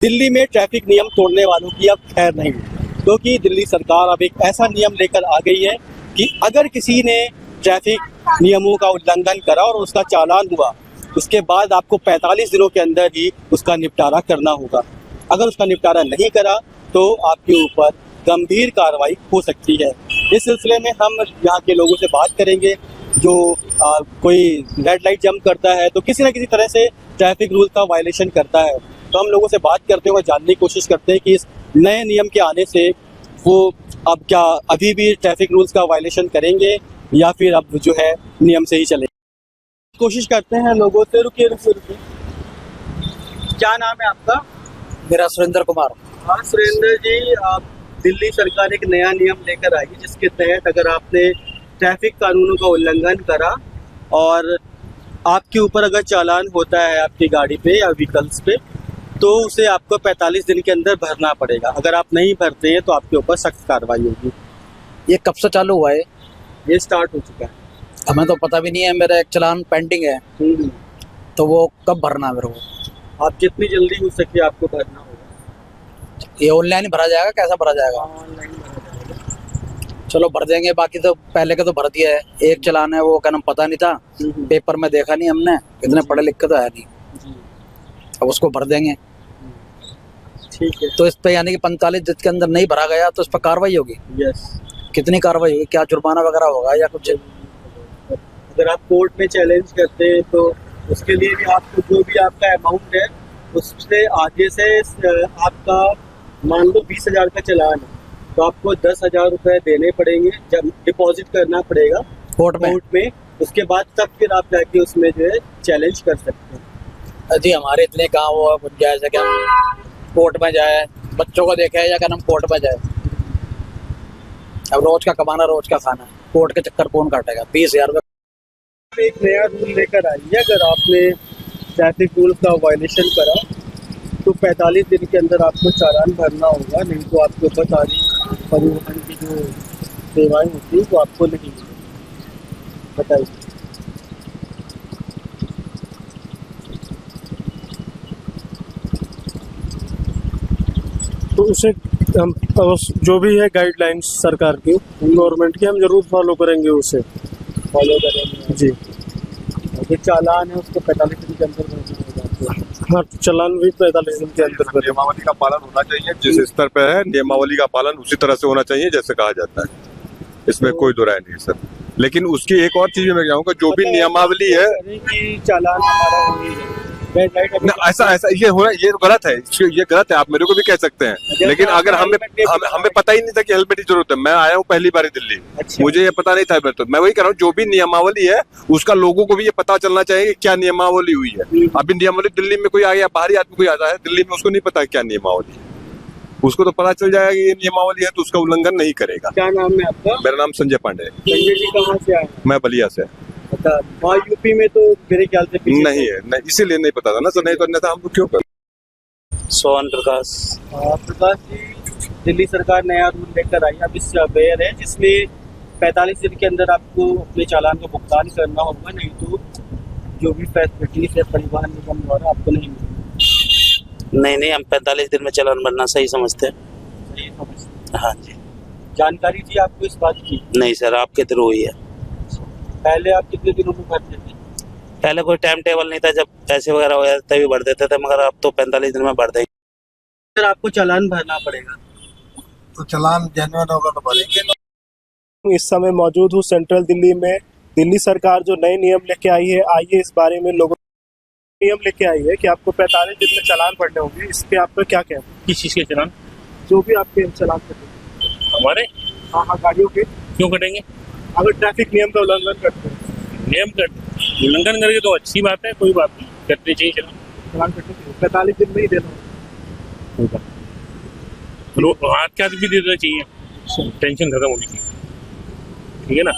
दिल्ली में ट्रैफिक नियम तोड़ने वालों की अब खैर नहीं, क्योंकि दिल्ली सरकार अब एक ऐसा नियम लेकर आ गई है कि अगर किसी ने ट्रैफिक नियमों का उल्लंघन करा और उसका चालान हुआ, उसके बाद आपको 45 दिनों के अंदर ही उसका निपटारा करना होगा। अगर उसका निपटारा नहीं करा तो आपके ऊपर गंभीर कार्रवाई हो सकती है। इस सिलसिले में हम यहाँ के लोगों से बात करेंगे जो कोई रेड लाइट जंप करता है तो किसी न किसी तरह से ट्रैफिक रूल का वायलेशन करता है। तो हम लोगों से बात करते हुए जानने की कोशिश करते हैं कि इस नए नियम के आने से वो अब क्या अभी भी ट्रैफिक रूल्स का वायलेशन करेंगे या फिर अब जो है नियम से ही चलेंगे। कोशिश करते हैं लोगों से। रुकिए, क्या नाम है आपका? मेरा सुरेंद्र कुमार। हाँ सुरेंद्र जी, आप दिल्ली सरकार एक नया नियम लेकर आई है जिसके तहत अगर आपने ट्रैफिक कानूनों का उल्लंघन करा और आपके ऊपर अगर चालान होता है आपकी गाड़ी पे या व्हीकल्स पे तो उसे आपको 45 दिन के अंदर भरना पड़ेगा। अगर आप नहीं भरते हैं तो आपके ऊपर सख्त कार्रवाई होगी। ये कब से चालू हुआ है? ये स्टार्ट हो चुका है। हमें तो पता भी नहीं है, मेरा एक चालान पेंडिंग है। तो वो कब भरना है मेरे को? आप जितनी जल्दी हो सके आपको भरना होगा। ये ऑनलाइन भरा जाएगा, कैसा भरा जाएगा? ऑनलाइन भरा जाएगा। चलो भर देंगे, बाकी तो पहले के तो भर दिया है। एक चालान है वो क्या नाम पता नहीं था, पेपर में देखा नहीं हमने, इतने पढ़े लिखे तो है नहीं। अब उसको भर देंगे। ठीक है। तो इस पे यानी कि 45 दिन के अंदर नहीं भरा गया तो इस पर कार्रवाई होगी? यस। कितनी कार्रवाई होगी? क्या जुर्माना वगैरह होगा या कुछ? अगर आप कोर्ट में चैलेंज करते हैं तो उसके लिए भी आपको जो भी आपका अमाउंट है उससे आगे से आपका मान लो 20,000 का चालान है तो आपको 10,000 रुपये देने पड़ेंगे, जब डिपॉजिट करना पड़ेगा कोर्ट में। उसके बाद तब फिर आप जाके उसमें जो है चैलेंज कर सकते हैं। जी हमारे इतने गाँव गुंजाइश है कि हम कोर्ट में जाए, बच्चों को देखे या क्या हम कोर्ट में जाए। अब रोज का कमाना रोज का खाना, कोर्ट के चक्कर कौन काटेगा? 20,000 रुपये। एक नया रूल लेकर आई है, अगर आपने ट्रैफिक रूल का वायलेशन करा तो 45 दिन के अंदर आपको चालान भरना होगा, नहीं तो आपके ऊपर सारी परिवहन की जो सेवाएं होती हैं वो आपको नहीं मिलेगी। बताइए। तो उसे हम जो भी है गाइडलाइंस सरकार की, गवर्नमेंट की, हम जरूर फॉलो करेंगे, उसे फॉलो करेंगे जी। जो चालान है उसको 45 दिन के अंदर भरना होगा। हाँ, चालान भी 45 दिन के अंदर करें। नियमावली का पालन होना चाहिए, जिस स्तर पे है नियमावली का पालन उसी तरह से होना चाहिए जैसे कहा जाता है। इसमें कोई दो राय नहीं सर। लेकिन उसकी एक और चीज मैं कहूँगा, जो भी नियमावली है कि चालान हमारा हो ही जाए। रेड लाइट ना, ऐसा ये हो रहा है, ये गलत है, ये गलत है। आप मेरे को भी कह सकते हैं, लेकिन अगर हमें पता ही नहीं था कि हेलमेट की जरूरत है। मैं आया हूँ पहली बार दिल्ली, मुझे ये पता नहीं था। तो मैं वही कह रहा हूँ, जो भी नियमावली है उसका लोगों को भी ये पता चलना चाहिए कि क्या नियमावली हुई है। अभी नियमावली दिल्ली में कोई आ गया, बाहरी आदमी कोई आता है दिल्ली में, उसको नहीं पता क्या नियमावली है। उसको तो पता चल जाएगा कि ये नियमावली है तो उसका उल्लंघन नहीं करेगा। क्या नाम है आपका? मेरा नाम संजय पांडे है। संजय जी कहाँ से आए? मैं बलिया से। वहाँ यूपी में तो मेरे ख्याल से नहीं है, नहीं, इसीलिए नहीं पता था ना सर, नहीं तो अन्यथा हम क्यों कर। सोहन प्रकाश। प्रकाश जी, दिल्ली सरकार नया रूल लेकर आई, आप इससे अवेयर है, जिसमें 45 दिन के अंदर आपको अपने चालान का भुगतान करना होगा, नहीं तो जो भी फैसिलिटीज है परिवहन निगम द्वारा आपको नहीं मिलेगी। नहीं, हम 45 दिन में चालान भरना सही समझते हैं। सही समझते? हाँ जी। जानकारी थी आपको इस बात की? नहीं सर, आपके थ्रू हुई है। पहले आप कितने दिनों में भरते थे? पहले कोई टाइम टेबल नहीं था, जब पैसे वगैरह हो जाते तभी भर देते थे, मगर अब तो 45 दिन में भर देंगे। सर आपको चालान भरना पड़ेगा। तो चालान जेन्युइन होगा तो भरेंगे। इस समय मौजूद हूँ सेंट्रल दिल्ली में। दिल्ली सरकार जो नए नियम लेके आई है, आइए इस बारे में लोगों नियम लेके आई है कि आपको 45 दिन में चालान भरने होंगे। इस पे आपका क्या कहना है? किस चीज़ के चालान? जो भी आपके चालान कटेंगे। हमारे? हाँ, गाड़ियों के। क्यों कटेंगे? अगर ट्रैफिक नियम का उल्लंघन करते हैं। नियम का उल्लंघन करके तो अच्छी बात है, कोई बात नहीं, करनी चाहिए चालान कटने 45 दिन में ही देना होगा। हाथ के हाथ भी दे देना चाहिए, टेंशन खत्म होनी चाहिए, ठीक है ना।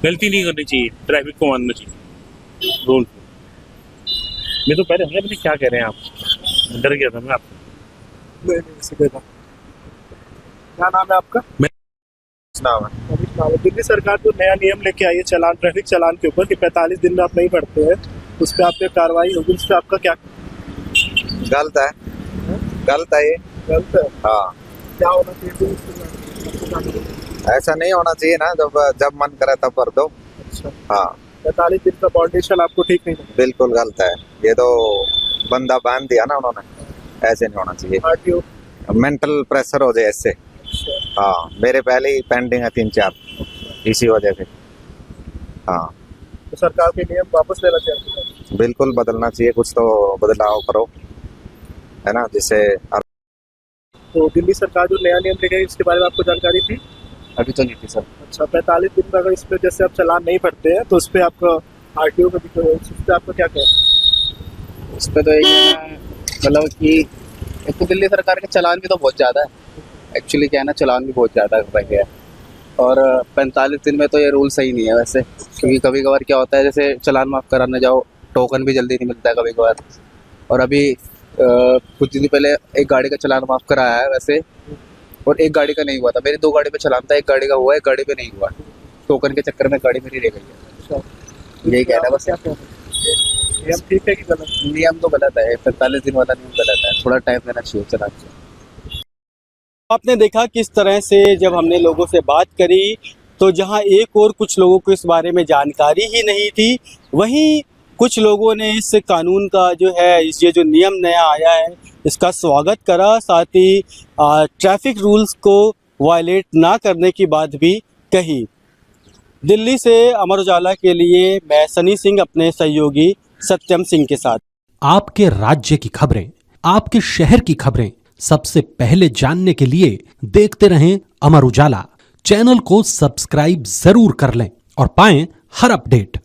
गलती नहीं करनी चाहिए, ट्रैफिक को मानना चाहिए रूल को। मैं तो पहले हमने क्या कह रहे हैं आप, डर गया था मैं आपको। नहीं, क्या नाम है आपका? नाम है। दिल्ली सरकार जो नया नियम लेके आई है चालान, ट्रैफिक चालान के ऊपर कि 45 दिन में आप नहीं भरते हैं, उस पर आप पे कार्रवाई होगी, उस पर आपका क्या? गलत है, गलत है ये। गलत है। हाँ, क्या होना चाहिए? ऐसा नहीं होना चाहिए ना, जब मन करे तब भर दो। अच्छा, हाँ 45 दिन का बाउंडेशन आपको ठीक नहीं लगा? बिल्कुल गलत है ये तो, बंदा बांध दिया ना उन्होंने, ऐसे नहीं होना चाहिए। आरटीओ मेंटल प्रेशर हो जाए इससे। हाँ, मेरे पहले ही पेंडिंग है 3-4 इसी वजह से। हाँ तो सरकार के नियम वापस लेना चाहिए। बिल्कुल बदलना चाहिए, कुछ तो बदलाव करो, है ना, जिससे। तो दिल्ली सरकार जो नया नियम लेके आई इसके बारे में आपको जानकारी थी? अभी तो नहीं थी सर। अच्छा, 45 दिन में अगर इस पे जैसे आप चालान नहीं भरते हैं तो उस पर आपका आरटीओ में उस पर आपका क्या कहना? इस पे तो यही है ना, मतलब कि एक तो दिल्ली सरकार के चालान भी तो बहुत ज़्यादा है। एक्चुअली क्या है ना, चालान भी बहुत ज़्यादा रह गया है, और 45 दिन में तो ये रूल सही नहीं है वैसे, क्योंकि कभी कभार क्या होता है, जैसे चालान माफ़ कराने जाओ टोकन भी जल्दी नहीं मिलता है कभी कभार। और अभी कुछ दिन पहले एक गाड़ी का चालान माफ़ कराया है वैसे, और एक गाड़ी का नहीं हुआ था। मेरी 2 गाड़ी पे चालान था, एक गाड़ी का हुआ, एक गाड़ी पे नहीं हुआ। टोकन के चक्कर में गाड़ी मेरी रह गई है। यही कहना है बस। नियम ठीक है कि गलत? नियम तो गलत है, 45 दिन वाला नियम गलत है, थोड़ा टाइम देना चाहिए चालान को। आपने देखा किस तरह से जब हमने लोगों से बात करी तो जहां एक और कुछ लोगों को इस बारे में जानकारी ही नहीं थी, वहीं कुछ लोगों ने इस कानून का जो है ये जो नियम नया आया है इसका स्वागत करा, साथ ही ट्रैफिक रूल्स को वायलेट ना करने की बात भी कही। दिल्ली से अमर उजाला के लिए मैं सनी सिंह अपने सहयोगी सत्यम सिंह के साथ। आपके राज्य की खबरें, आपके शहर की खबरें सबसे पहले जानने के लिए देखते रहें अमर उजाला। चैनल को सब्सक्राइब जरूर कर लें और पाएं हर अपडेट।